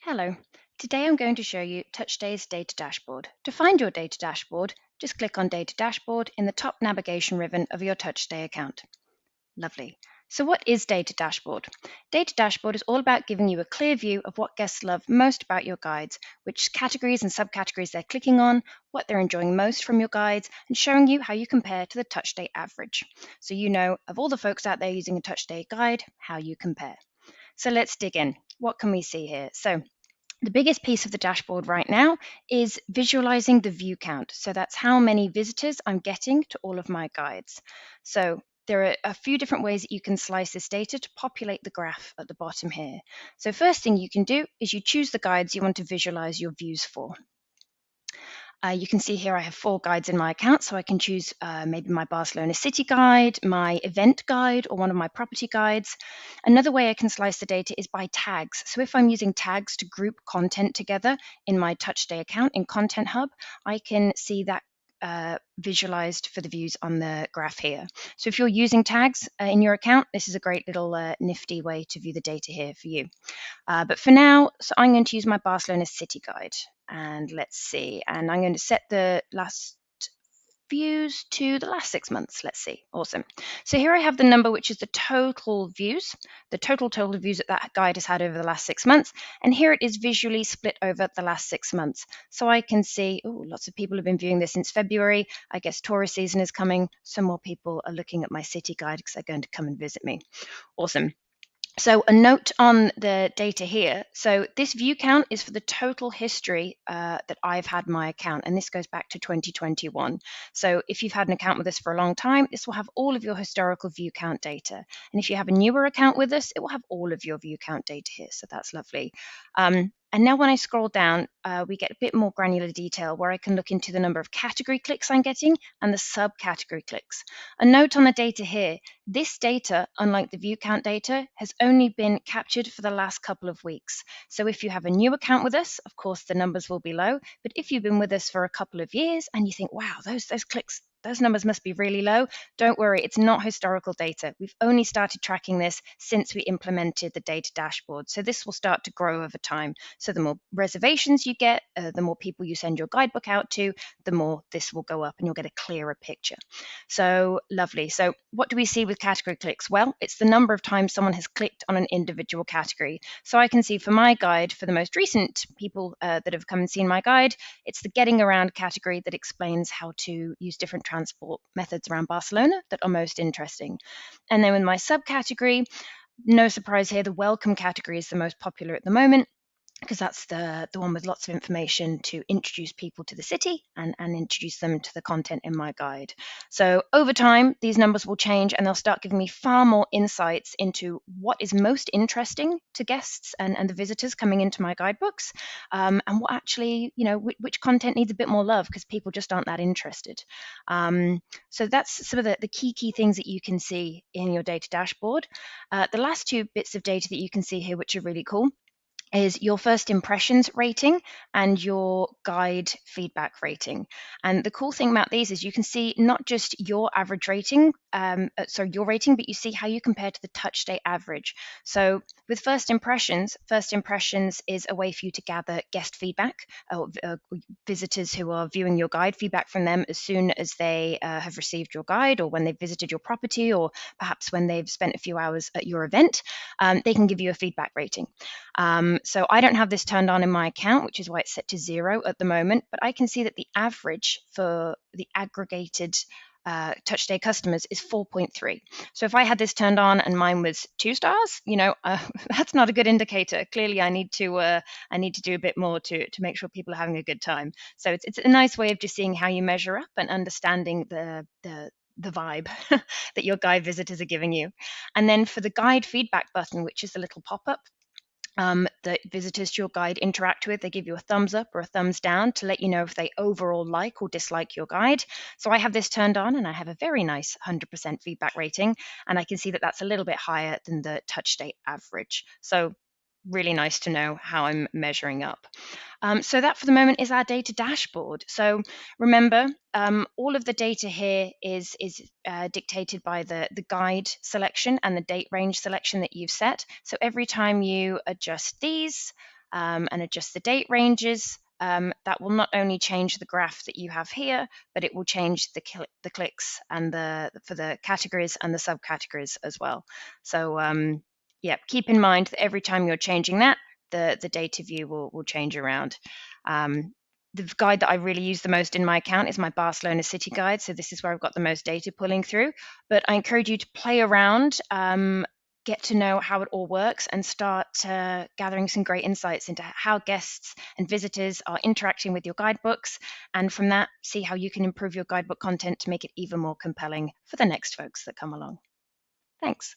Hello. Today I'm going to show you TouchDay's data dashboard. To find your data dashboard, just click on Data Dashboard in the top navigation ribbon of your TouchDay account. Lovely. So what is Data Dashboard? Data Dashboard is all about giving you a clear view of what guests love most about your guides, which categories and subcategories they're clicking on, what they're enjoying most from your guides, and showing you how you compare to the TouchDay average. So you know, of all the folks out there using a TouchDay guide, how you compare. So let's dig in. What can we see here? So the biggest piece of the dashboard right now is visualizing the view count. So that's how many visitors I'm getting to all of my guides. So there are a few different ways that you can slice this data to populate the graph at the bottom here. So first thing you can do is you choose the guides you want to visualize your views for. You can see here I have 4 guides in my account, so I can choose maybe my Barcelona city guide, my event guide, or one of my property guides. Another way I can slice the data is by tags. So if I'm using tags to group content together in my TouchDay account in Content Hub, I can see that visualized for the views on the graph here. So if you're using tags in your account, this is a great little nifty way to view the data here for you. But for now, so I'm going to use my Barcelona city guide. And let's see, and I'm going to set the last views to the last 6 months. Let's see. Awesome. So here I have the number, which is the total views, the total views that guide has had over the last 6 months. And here it is visually split over the last 6 months. So I can see, oh, lots of people have been viewing this since February. I guess tourist season is coming. So more people are looking at my city guide because they're going to come and visit me. Awesome. So a note on the data here. So this view count is for the total history that I've had my account, and this goes back to 2021. So if you've had an account with us for a long time, this will have all of your historical view count data. And if you have a newer account with us, it will have all of your view count data here. So that's lovely. And now when I scroll down, we get a bit more granular detail where I can look into the number of category clicks I'm getting and the subcategory clicks. A note on the data here, this data, unlike the view count data, has only been captured for the last couple of weeks. So if you have a new account with us, of course, the numbers will be low. But if you've been with us for a couple of years and you think, wow, those clicks, those numbers must be really low, don't worry, it's not historical data. We've only started tracking this since we implemented the data dashboard. So this will start to grow over time. So the more reservations you get, the more people you send your guidebook out to, the more this will go up and you'll get a clearer picture. So lovely. So what do we see with category clicks? Well, it's the number of times someone has clicked on an individual category. So I can see for my guide, for the most recent people that have come and seen my guide, it's the getting around category that explains how to use different transport methods around Barcelona that are most interesting. And then with my subcategory, no surprise here, the welcome category is the most popular at the moment, because that's the one with lots of information to introduce people to the city and introduce them to the content in my guide. So over time, these numbers will change and they'll start giving me far more insights into what is most interesting to guests and the visitors coming into my guidebooks, and what actually, which content needs a bit more love because people just aren't that interested. So that's some of the key things that you can see in your data dashboard. The last 2 bits of data that you can see here, which are really cool, is your first impressions rating and your guide feedback rating. And the cool thing about these is you can see not just your average rating, your rating, but you see how you compare to the TouchDay average. So with first impressions is a way for you to gather guest feedback, visitors who are viewing your guide, feedback from them as soon as they have received your guide, or when they've visited your property, or perhaps when they've spent a few hours at your event. They can give you a feedback rating. So I don't have this turned on in my account, which is why it's set to 0 at the moment, but I can see that the average for the aggregated TouchDay customers is 4.3. So if I had this turned on and mine was 2 stars, that's not a good indicator. Clearly, I need to do a bit more to make sure people are having a good time. So it's a nice way of just seeing how you measure up and understanding the vibe that your guide visitors are giving you. And then for the guide feedback button, which is the little pop-up that visitors to your guide interact with, they give you a thumbs up or a thumbs down to let you know if they overall like or dislike your guide. So I have this turned on and I have a very nice 100% feedback rating, and I can see that that's a little bit higher than the TouchDay average. So really nice to know how I'm measuring up. So that for the moment is our data dashboard. So remember, all of the data here is dictated by the guide selection and the date range selection that you've set. So every time you adjust these, and adjust the date ranges, that will not only change the graph that you have here, but it will change the clicks and for the categories and the subcategories as well. So yeah, keep in mind that every time you're changing that, the data view will change around. The guide that I really use the most in my account is my Barcelona City Guide. So this is where I've got the most data pulling through. But I encourage you to play around, get to know how it all works, and start gathering some great insights into how guests and visitors are interacting with your guidebooks. And from that, see how you can improve your guidebook content to make it even more compelling for the next folks that come along. Thanks.